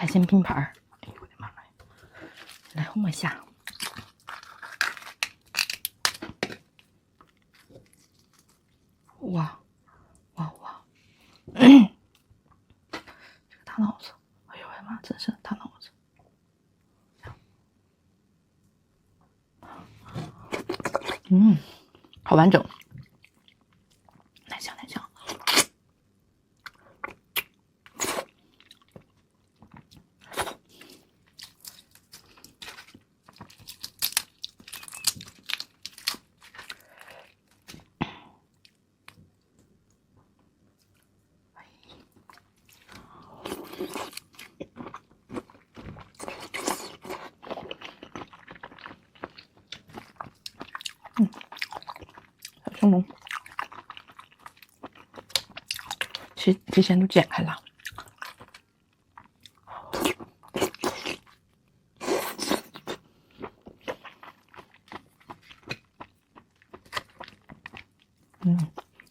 海鲜拼盘儿，哎呦我的妈呀！来摸一下。哇哇哇！这个大脑子，哎呦我的妈，真是大脑子。好完整，奶香奶香。小青龙，提前都剪开了。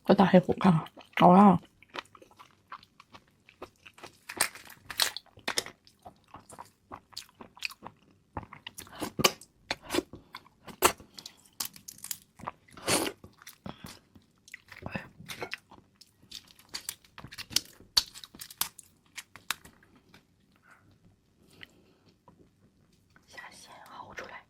这大黑虎看看，好啊！虾线薅出来。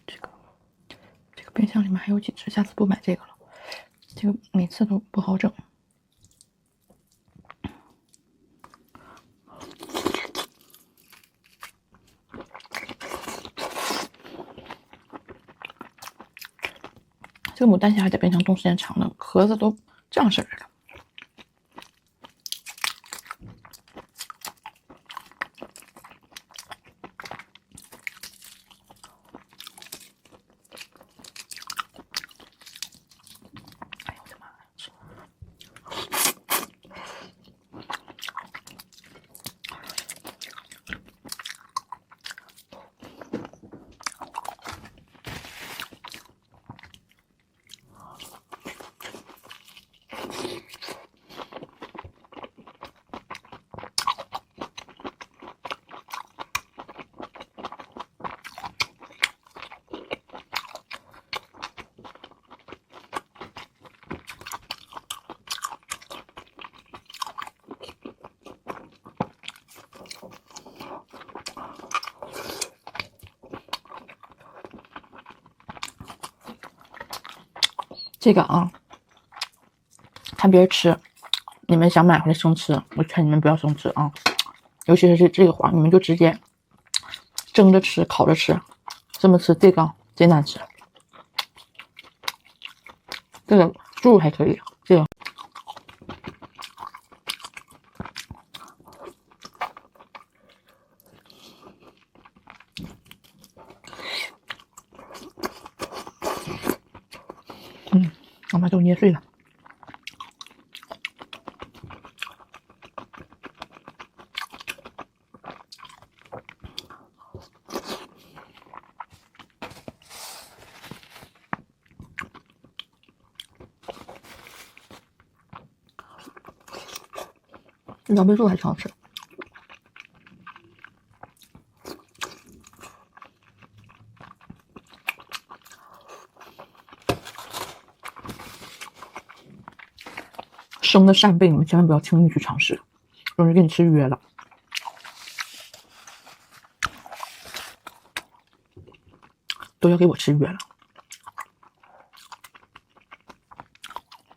这个冰箱里面还有几只，下次不买这个了。这个每次都不好整。这个牡丹虾还在冰箱冻时间长呢，壳子都这样式儿了。哎呦我的妈呀！这个啊，看别人吃，你们想买回来生吃，我劝你们不要生吃啊。尤其是这个黄，你们就直接蒸着吃、烤着吃，这么吃这个贼难吃。这个猪还可以，这个。我把都捏碎了。这小贝猪还挺好吃。生的扇贝你们千万不要轻易去尝试，容易给你吃哕了。都要给我吃哕了。